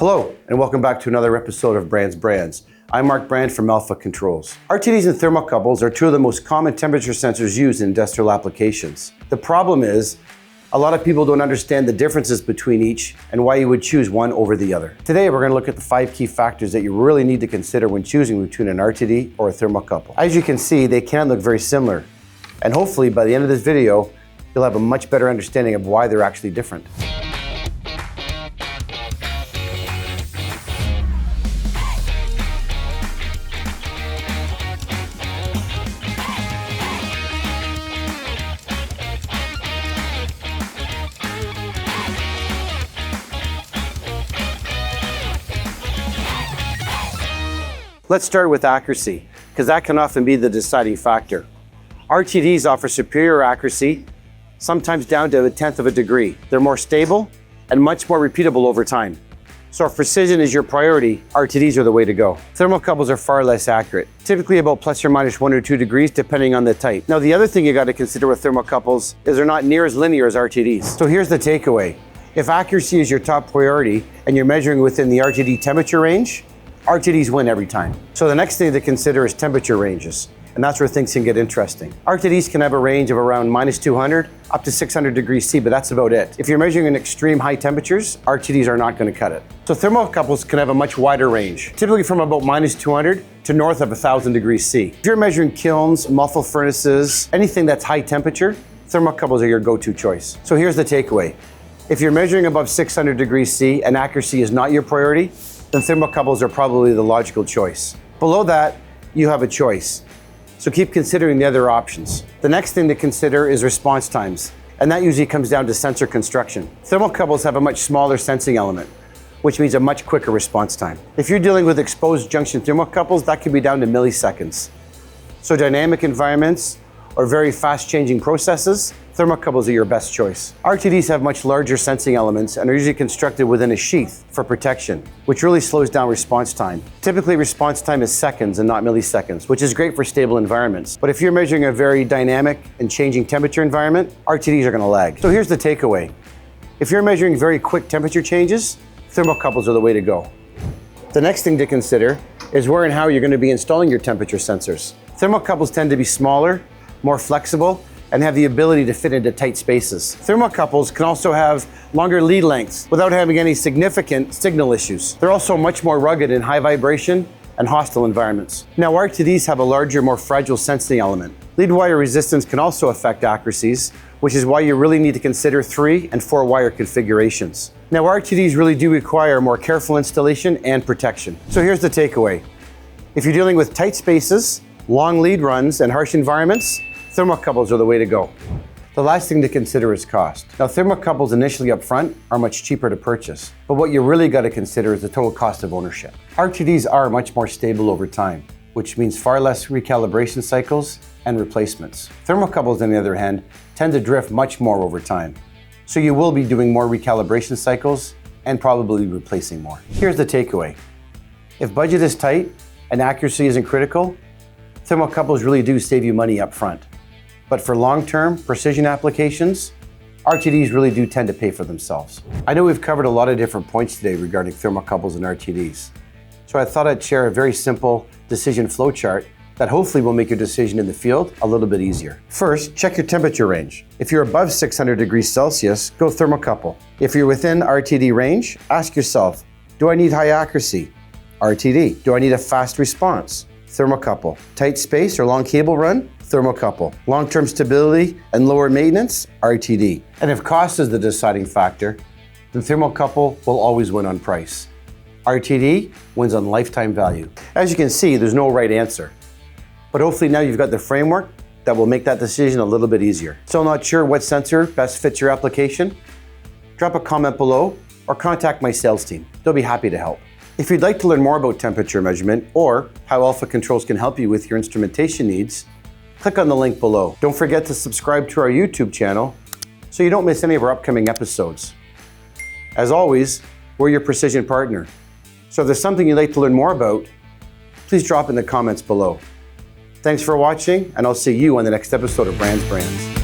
Hello, and welcome back to another episode of Brands. I'm Marc Brand from Alpha Controls. RTDs and thermocouples are two of the most common temperature sensors used in industrial applications. The problem is, a lot of people don't understand the differences between each and why you would choose one over the other. Today, we're going to look at the 5 key factors that you really need to consider when choosing between an RTD or a thermocouple. As you can see, they can look very similar. And hopefully, by the end of this video, you'll have a much better understanding of why they're actually different. Let's start with accuracy, because that can often be the deciding factor. RTDs offer superior accuracy, sometimes down to 1/10 of a degree. They're more stable and much more repeatable over time. So if precision is your priority, RTDs are the way to go. Thermocouples are far less accurate, typically about plus or minus 1 or 2 degrees depending on the type. Now the other thing you got to consider with thermocouples is they're not near as linear as RTDs. So here's the takeaway. If accuracy is your top priority and you're measuring within the RTD temperature range, RTDs win every time. So the next thing to consider is temperature ranges, and that's where things can get interesting. RTDs can have a range of around minus 200 up to 600 degrees C, but that's about it. If you're measuring in extreme high temperatures, RTDs are not going to cut it. So thermocouples can have a much wider range, typically from about minus 200 to north of 1,000 degrees C. If you're measuring kilns, muffle furnaces, anything that's high temperature, thermocouples are your go-to choice. So here's the takeaway. If you're measuring above 600 degrees C and accuracy is not your priority, then thermocouples are probably the logical choice. Below that, you have a choice. So keep considering the other options. The next thing to consider is response times, and that usually comes down to sensor construction. Thermocouples have a much smaller sensing element, which means a much quicker response time. If you're dealing with exposed junction thermocouples, that can be down to milliseconds. So dynamic environments or very fast changing processes, thermocouples are your best choice. RTDs have much larger sensing elements and are usually constructed within a sheath for protection, which really slows down response time. Typically, response time is seconds and not milliseconds, which is great for stable environments. But if you're measuring a very dynamic and changing temperature environment, RTDs are going to lag. So here's the takeaway. If you're measuring very quick temperature changes, thermocouples are the way to go. The next thing to consider is where and how you're going to be installing your temperature sensors. Thermocouples tend to be smaller, more flexible, and have the ability to fit into tight spaces. Thermocouples can also have longer lead lengths without having any significant signal issues. They're also much more rugged in high vibration and hostile environments. Now, RTDs have a larger, more fragile sensing element. Lead wire resistance can also affect accuracies, which is why you really need to consider 3 and 4 wire configurations. Now, RTDs really do require more careful installation and protection. So here's the takeaway. If you're dealing with tight spaces, long lead runs, and harsh environments, thermocouples are the way to go. The last thing to consider is cost. Now, thermocouples initially up front are much cheaper to purchase, but what you really got to consider is the total cost of ownership. RTDs are much more stable over time, which means far less recalibration cycles and replacements. Thermocouples, on the other hand, tend to drift much more over time, so you will be doing more recalibration cycles and probably replacing more. Here's the takeaway. If budget is tight and accuracy isn't critical, thermocouples really do save you money up front. But for long-term precision applications, RTDs really do tend to pay for themselves. I know we've covered a lot of different points today regarding thermocouples and RTDs. So I thought I'd share a very simple decision flowchart that hopefully will make your decision in the field a little bit easier. First, check your temperature range. If you're above 600 degrees Celsius, go thermocouple. If you're within RTD range, ask yourself, do I need high accuracy? RTD. Do I need a fast response? Thermocouple. Tight space or long cable run? Thermocouple. Long-term stability and lower maintenance? RTD. And if cost is the deciding factor, then thermocouple will always win on price. RTD wins on lifetime value. As you can see, there's no right answer. But hopefully now you've got the framework that will make that decision a little bit easier. Still not sure what sensor best fits your application? Drop a comment below or contact my sales team. They'll be happy to help. If you'd like to learn more about temperature measurement or how Alpha Controls can help you with your instrumentation needs, click on the link below. Don't forget to subscribe to our YouTube channel so you don't miss any of our upcoming episodes. As always, we're your precision partner. So if there's something you'd like to learn more about, please drop in the comments below. Thanks for watching, and I'll see you on the next episode of Brands.